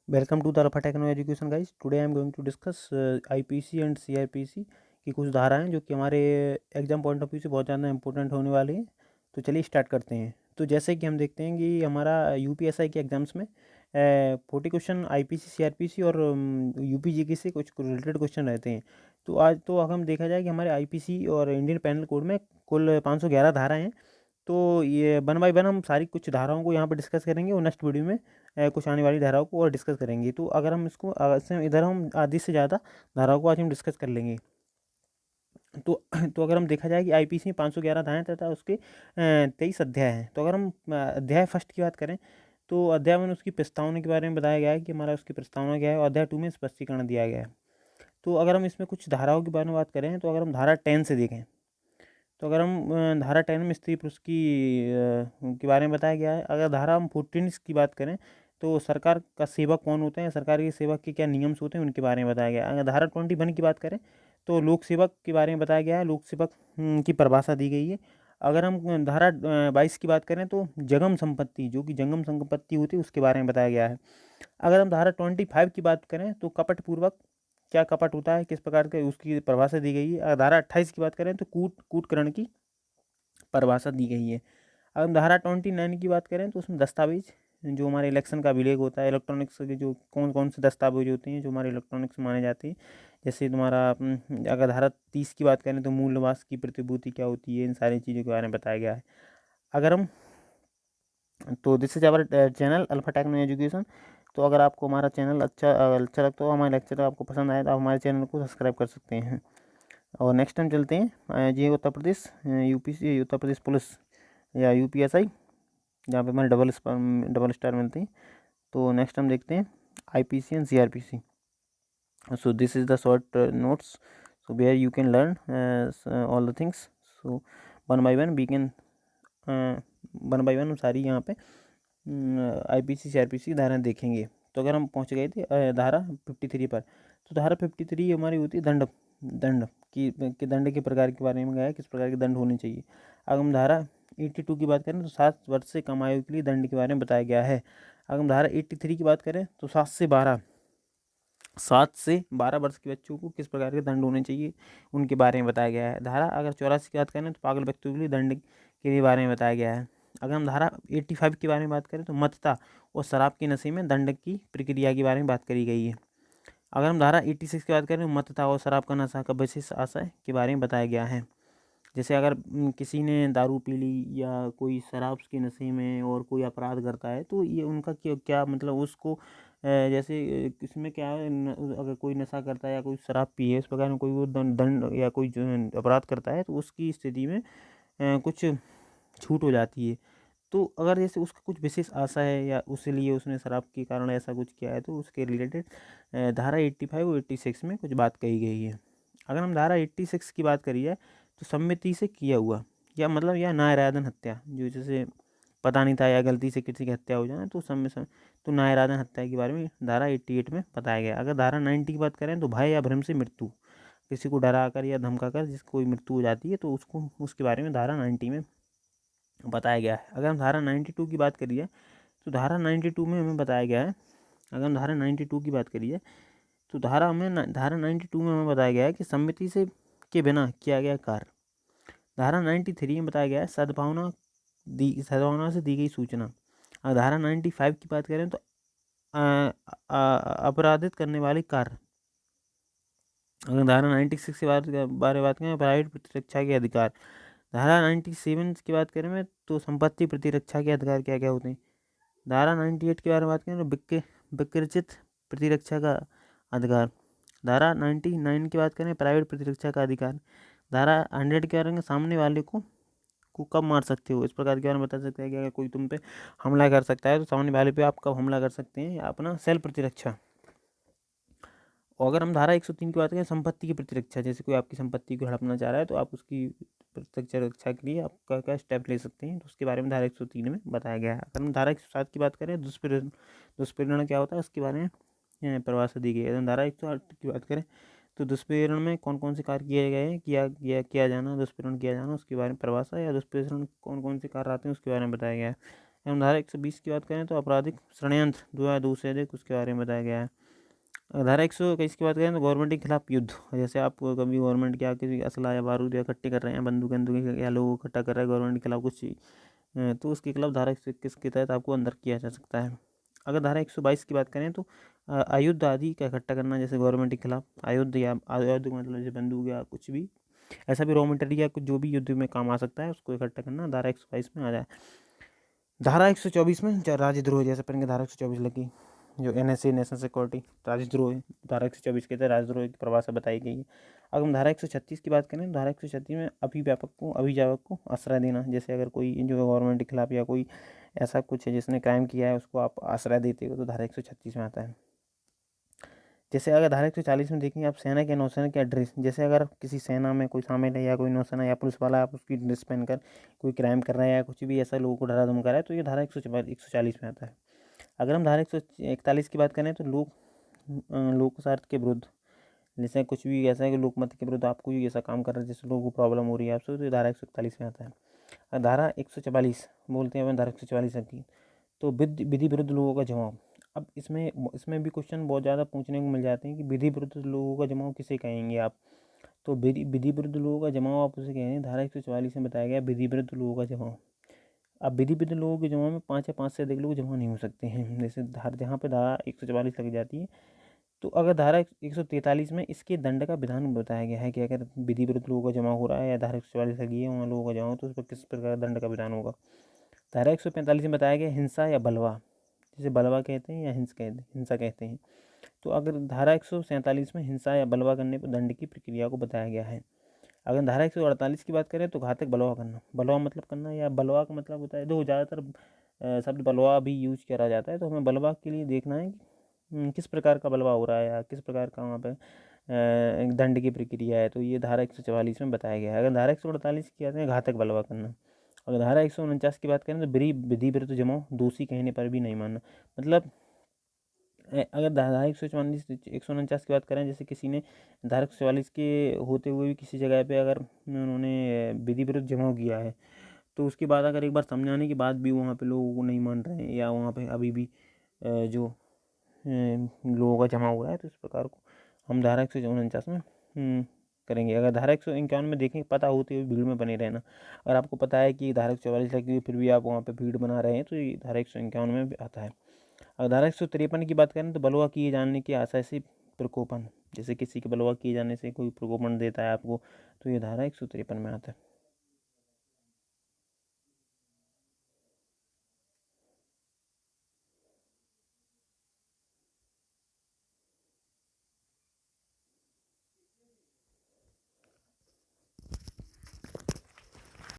Welcome to the Alpha Techno Education guys. Today I am going to discuss IPC and CrPC की कुछ धाराएं जो कि हमारे एग्जाम पॉइंट ऑफ व्यू से बहुत ज़्यादा इंपॉर्टेंट होने वाली हैं। तो चलिए स्टार्ट करते हैं। तो जैसे कि हम देखते हैं कि हमारा यूपीएसआई के एग्जाम्स में 40 क्वेश्चन आईपीसी सीआरपीसी और यूपीजीके से कुछ रिलेटेड क्वेश्चन रहते हैं। तो आज तो अगर हम देखा जाए कि हमारे आईपीसी और इंडियन पैनल कोड में कुल 511 धाराएं हैं। तो ये वन बाय वन हम सारी कुछ धाराओं को यहाँ पर डिस्कस करेंगे और नेक्स्ट वीडियो में कुछ आने वाली धाराओं को और डिस्कस करेंगे। तो अगर हम इसको इधर हम आधी से ज़्यादा धाराओं को आज हम डिस्कस कर लेंगे। तो तो अगर हम देखा जाए कि आईपीसी में 511 धाराएं तथा उसके 23 अध्याय हैं। तो अगर हम अध्याय फर्स्ट की बात करें तो अध्याय में उसकी प्रस्तावना के बारे में बताया गया है कि हमारा उसकी प्रस्तावना क्या है, और अध्याय 2 में स्पष्टीकरण दिया गया है। तो अगर हम इसमें कुछ धाराओं के बारे में बात करें तो अगर हम धारा 10 से देखें तो अगर हम धारा 10 में स्त्री पुरुष की के बारे में बताया गया है। अगर धारा हम 14 की बात करें तो सरकार का सेवक कौन होते हैं, सरकार के सेवक के क्या नियम होते हैं, उनके बारे में बताया गया है। अगर धारा 21 की बात करें तो लोक सेवक के बारे में बताया गया है, लोक सेवक की परिभाषा दी गई है। अगर हम धारा 22 की बात करें तो जंगम संपत्ति, जो कि जंगम संपत्ति होती है, उसके बारे में बताया गया है। अगर हम धारा 25 की बात करें तो कपट पूर्वक क्या कपट होता है, किस प्रकार के उसकी परिभाषा दी गई है। अगर धारा 28 की बात करें तो कूटकरण की परिभाषा दी गई है। अब हम धारा 29 की बात करें तो उसमें दस्तावेज, जो हमारे इलेक्शन का अभिलेख होता है, इलेक्ट्रॉनिक्स के जो कौन कौन से दस्तावेज होते हैं जो हमारे इलेक्ट्रॉनिक्स माने जाते हैं। जैसे तुम्हारा अगर धारा 30 की बात करें तो मूल निवास की प्रतिभूति क्या होती है, इन सारी चीज़ों के बारे में बताया गया है। अगर हम तो this is our channel Alpha Techno Education. तो अगर आपको हमारा चैनल अच्छा लगता हो, हमारे लेक्चर आपको पसंद आए, तो आप हमारे चैनल को सब्सक्राइब कर सकते हैं। और नेक्स्ट टाइम चलते हैं जी उत्तर प्रदेश यूपीसी उत्तर प्रदेश पुलिस या यूपीएसआई, जहाँ पे हमारे डबल स्टार मिलते हैं। तो नेक्स्ट हम देखते हैं IPC and CrPC. So this is the short notes, so where you can learn all the things. So one by one we can one by one हम सारी यहाँ पे आईपीसी सीआरपीसी धारा देखेंगे। तो अगर हम पहुँच गए थे धारा 53 पर, तो धारा 53 हमारी होती है दंड दंड की दंड के प्रकार के बारे में गया है, किस प्रकार के दंड होने चाहिए। अगर हम धारा 82 की बात करें तो 7 वर्ष से कम आयु के लिए दंड के बारे में बताया गया है। अगर हम धारा 83 की बात करें तो 7 से 12 वर्ष के बच्चों को किस प्रकार के दंड होने चाहिए, उनके बारे में बताया गया है। धारा अगर 84 की बात करें तो पागल व्यक्तियों के लिए दंड के लिए बारे में बताया गया है। अगर हम धारा 85 के बारे में बात करें तो मत्तता और शराब के नशे में दंड की प्रक्रिया के बारे में बात करी गई है। अगर हम धारा 86 की बात करें तो मत्तता और शराब का नशा का विशेष आशय के बारे में बताया गया है। जैसे अगर किसी ने दारू पी ली या कोई शराब के नशे में और कोई अपराध करता है तो ये उनका क्या क्या मतलब उसको जैसे इसमें क्या है अगर कोई नशा करता है या कोई शराब पिए, इस प्रकार में कोई वो दंड दंड या कोई जो अपराध करता है तो उसकी स्थिति में कुछ छूट हो जाती है। तो अगर जैसे उसका कुछ विशेष आशा है या उसके लिए उसने शराब के कारण ऐसा कुछ किया है तो उसके रिलेटेड धारा 85 और 86 में कुछ बात कही गई है। अगर हम धारा 86 की बात करी जाए तो सम्मति से किया हुआ या मतलब या नाइरादन हत्या, जो जैसे पता नहीं था या गलती से किसी की हत्या हो जाए तो तो नाइरादन हत्या के बारे में धारा 88 में बताया गया। अगर धारा 90 की बात करें तो भय या भ्रम से मृत्यु, किसी को डरा कर या धमका कर जिसको कोई मृत्यु हो जाती है तो उसको उसके बारे में धारा 90 में बताया गया है। अगर हम धारा 92 की बात करिए तो धारा 92 में हमें बताया गया है। अगर हम धारा 92 की बात करिए तो धारा 92 में हमें बताया गया है कि सम्मति से के बिना किया गया कार्य। धारा 93 में बताया गया है सद्भावना से दी गई सूचना। अगर धारा 95 की बात करें तो अपराधित करने वाले कार्य। अगर धारा 96 के बारे में बात करें प्राइवेट प्रतिरक्षा के अधिकार। धारा 97 की बात करें मैं तो संपत्ति प्रतिरक्षा के अधिकार क्या क्या होते हैं। धारा 98 के बारे में बात करें तो विकृचित प्रतिरक्षा का अधिकार। धारा 99 की बात करें प्राइवेट प्रतिरक्षा का अधिकार। धारा 100 के बारे में सामने वाले को कब मार सकते हो, इस प्रकार के बारे में बता सकते हैं कि अगर कोई तुम पे हमला कर सकता है तो सामने वाले पे आप कब हमला कर सकते हैं, या अपना सेल्फ प्रतिरक्षा। और अगर हम धारा 103 की बात करें संपत्ति की प्रतिरक्षा, जैसे कोई आपकी संपत्ति को हड़पना चाह रहा है तो आप उसकी प्रतिरक्षा रक्षा के लिए आप क्या स्टेप ले सकते हैं, तो उसके बारे में धारा 103 में बताया गया है। अगर हम धारा 107 की बात करें दुष्प्रेरण दुष्प्रेरण क्या होता है उसके बारे में परिभाषा दी गई है। धारा 108 की बात करें तो दुष्प्रेरण में कौन कौन से कार्य किए गए हैं, किया जाना, दुष्प्रेरण किया जाना, उसके बारे में परिभाषा, या दुष्प्रेरण कौन कौन से कार्य आते हैं उसके बारे में बताया गया है। एवं धारा 120 की बात करें तो आपराधिक षड्यंत्र 2 या 2 से अधिक उसके बारे में बताया गया है। धारा 121 की बात करें तो गवर्नमेंट के खिलाफ युद्ध, जैसे आप कभी गवर्नमेंट क्या किसी असला या बारूद या इकट्ठे कर रहे हैं, बंदूकें या लोग इकट्ठा कर रहे हैं गवर्नमेंट के खिलाफ कुछ तो उसके खिलाफ धारा 121 के तहत आपको अंदर किया जा सकता है। अगर धारा 122 की बात करें तो आयुध आदि का इकट्ठा करना, जैसे गवर्नमेंट के खिलाफ आयुध या आयुध मतलब जैसे बंदूक या कुछ भी ऐसा भी रॉ मटेरियल या कुछ जो भी युद्ध में काम आ सकता है उसको इकट्ठा करना धारा 122 में आ जाए। धारा 124 में राजद्रोह, जैसे अपन की धारा 124 लगी जो NSA नेशनल सिक्योरिटी राजद्रोह है, धारा 124 के तहत राजद्रोह की परिभाषा बताई गई है। अगर हम धारा 136 की बात करें तो धारा 136 में अभिभावक को आश्रय देना, जैसे अगर कोई जो गवर्नमेंट के खिलाफ या कोई ऐसा कुछ है जिसने क्राइम किया है उसको आप आश्रय देते हो तो धारा 136 में आता है। जैसे अगर धारा 140 में देखेंगे आप सेना के नौसेना के ड्रेस, जैसे अगर किसी सेना में कोई शामिल है या कोई नौसेना या पुलिस वाला आप उसकी ड्रेस पहनकर कोई क्राइम कर रहा है या कुछ भी ऐसा लोगों को डरा धमका रहा है तो ये धारा 140 में आता है। अगर हम धारा 141 की बात करें तो लोक स्वार्थ के विरुद्ध, जैसे कुछ भी ऐसा है कि लोकमत के विरुद्ध आप कोई ऐसा काम कर रहे हैं जिससे लोगों को प्रॉब्लम हो रही है आपसे, तो ये धारा 141 में आता है। धारा 144 बोलते हैं धारा 144 की, तो विधि विरुद्ध लोगों का जमाव। अब इसमें भी क्वेश्चन बहुत ज़्यादा पूछने को मिल जाते हैं कि विधि विरुद्ध लोगों का जमाव किसे कहेंगे आप। तो विधि विरुद्ध लोगों का जमाव आप उसे कहेंगे, धारा 144 में बताया गया विधि विरुद्ध लोगों का जमाव। अब विधि विरुद्ध लोगों के जमाव में 5 या 5 से अधिक लोग जमा नहीं हो सकते हैं, जैसे जहाँ पे धारा 144 लग जाती है। तो अगर धारा 143 में इसके दंड का विधान बताया गया है कि अगर विधि विरुद्ध लोगों का जमा हो रहा है या धारा 144 लगी है वहाँ लोगों का जमा, तो उस पर किस प्रकार दंड का विधान होगा। धारा 145 में बताया गया हिंसा या बलवा, जिसे बलवा कहते हैं या हिंसा कहते हैं। तो अगर धारा 147 में हिंसा या बलवा करने पर दंड की प्रक्रिया को बताया गया है। अगर धारा 148 की बात करें तो घातक बलवा करना, बलवा मतलब करना या बलवा का मतलब होता है, तो ज़्यादातर शब्द बलवा भी यूज करा जाता है, तो हमें बलवा के लिए देखना है कि किस प्रकार का बलवा हो रहा है या किस प्रकार का वहाँ पे दंड की प्रक्रिया है। तो ये धारा 144 में बताया गया है। अगर धारा 148 की कहते हैं घातक बलवा करना। अगर धारा 149 की बात करें तो विधि विरुद्ध जमाव, दोषी कहने पर भी नहीं मानना। मतलब अगर धारा 149 की बात करें, जैसे किसी ने धारा 144 के होते हुए भी किसी जगह पे अगर उन्होंने विधि विरुद्ध जमाव किया है तो उसके बाद अगर एक बार समझाने के बाद भी वहाँ पे लोगों को नहीं मान रहे हैं या वहाँ पे अभी भी जो लोगों का जमा हुआ है, तो इस प्रकार को हम धारा 149 में करेंगे। अगर धारा 151 में देखें पता होते हुए भीड़ में बने रहना, अगर आपको पता है कि धारा 144 लगी हुई फिर भी आप वहाँ पे भीड़ बना रहे हैं तो ये धारा 151 में भी आता है। अगर धारा 153 की बात करें तो बलवा किए जाने की आशा से प्रकोपन, जैसे किसी के बलवा किए जाने से कोई प्रकोपन देता है आपको, तो ये धारा 153 में आता है।